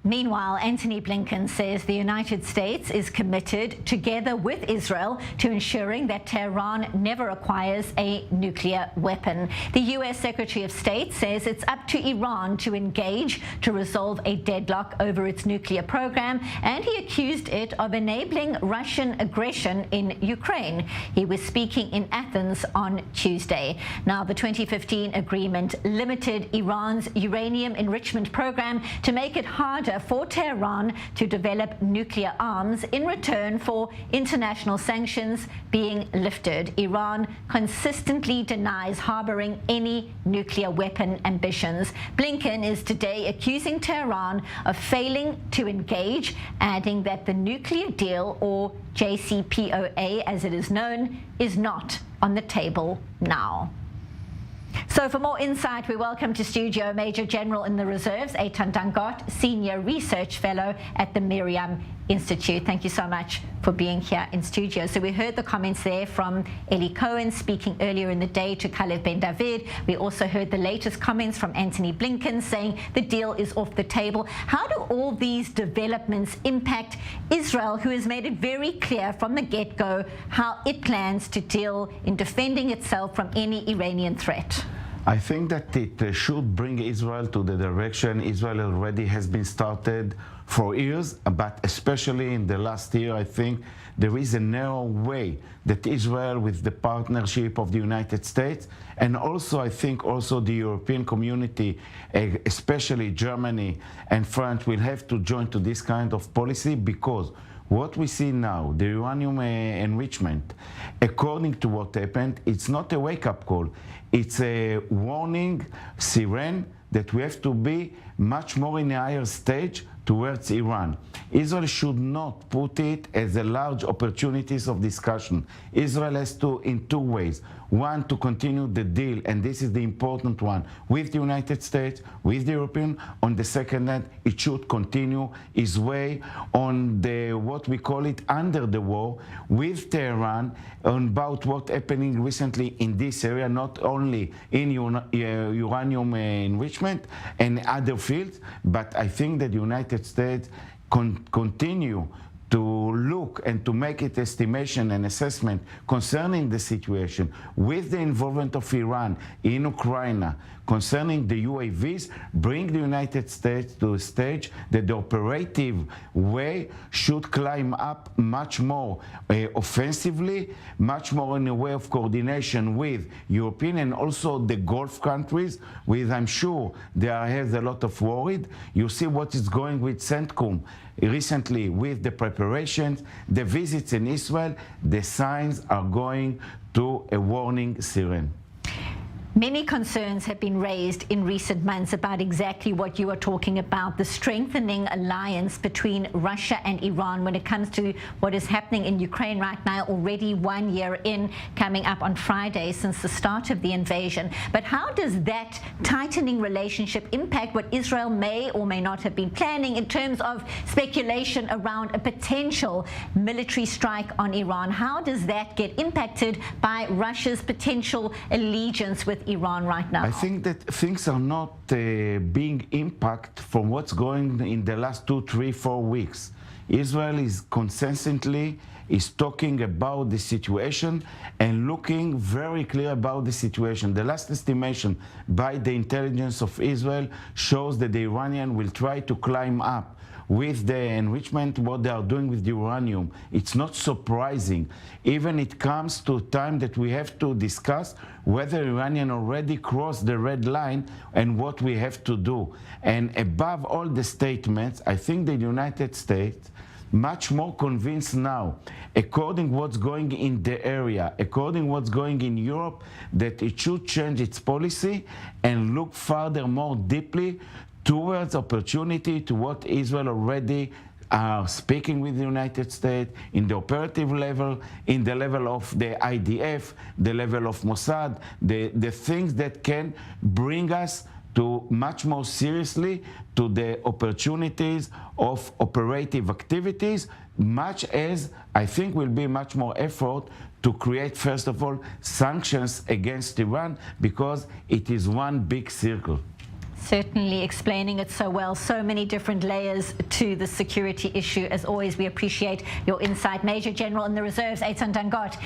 Meanwhile, Antony Blinken says the United States is committed, together with Israel, to ensuring that Tehran never acquires a nuclear weapon. The U.S. Secretary of State says it's up to Iran to engage to resolve a deadlock over its nuclear program, and he accused it of enabling Russian aggression in Ukraine. He was speaking in Athens on Tuesday. Now, the 2015 agreement limited Iran's uranium enrichment program to make it harder for Tehran to develop nuclear arms in return for international sanctions being lifted. Iran consistently denies harboring any nuclear weapon ambitions. Blinken is today accusing Tehran of failing to engage, adding that the nuclear deal, or JCPOA as it is known, is not on the table now. So for more insight, we welcome to studio Major General in the Reserves, Eitan Dangot, Senior Research Fellow at the Miriam Institute. Thank you so much for being here in studio. So we heard the comments there from Eli Cohen speaking earlier in the day to Khaled Ben David. We also heard the latest comments from Antony Blinken saying the deal is off the table. How do all these developments impact Israel, who has made it very clear from the get-go how it plans to deal in defending itself from any Iranian threat? I think that it should bring Israel to the direction Israel already has been started for years, but especially in the last year, I think there is a narrow way that Israel, with the partnership of the United States, and also I think also the European community, especially Germany and France, will have to join to this kind of policy, because what we see now, the uranium enrichment, according to what happened, it's not a wake-up call. It's a warning siren that we have to be much more in a higher stage towards Iran. Israel should not put it as a large opportunities of discussion. Israel has to, in two ways. One, to continue the deal, and this is the important one, with the United States, with the European. On the second hand, it should continue its way on the, what we call it, under the war, with Tehran, on about what happening recently in this area, not only in uranium enrichment and other fields, but I think that the United States continue to look and to make its estimation and assessment concerning the situation with the involvement of Iran in Ukraine concerning the UAVs, bring the United States to a stage that the operative way should climb up much more offensively, much more in a way of coordination with European and also the Gulf countries, with, I'm sure, there has a lot of worried. You see what is going with CENTCOM recently with the preparations, the visits in Israel. The signs are going to a warning siren. Many concerns have been raised in recent months about exactly what you are talking about, the strengthening alliance between Russia and Iran when it comes to what is happening in Ukraine right now, already 1 year in, coming up on Friday since the start of the invasion. But how does that tightening relationship impact what Israel may or may not have been planning in terms of speculation around a potential military strike on Iran? How does that get impacted by Russia's potential allegiance with Iran right now? I think that things are not being impacted from what's going in the last 2, 3, 4 weeks. Israel is consistently talking about the situation and looking very clear about the situation. The last estimation by the intelligence of Israel shows that the Iranian will try to climb up with the enrichment, what they are doing with the uranium. It's not surprising. Even it comes to a time that we have to discuss whether Iranian already crossed the red line and what we have to do. And above all the statements, I think the United States much more convinced now, according what's going in the area, according what's going in Europe, that it should change its policy and look further more deeply towards opportunity to what Israel already are speaking with the United States in the operative level, in the level of the IDF, the level of Mossad, the things that can bring us to much more seriously to the opportunities of operative activities, much as I think will be much more effort to create, first of all, sanctions against Iran, because it is one big circle. Certainly explaining it so well. So many different layers to the security issue. As always, we appreciate your insight. Major General in the Reserves, Eitan Dangot.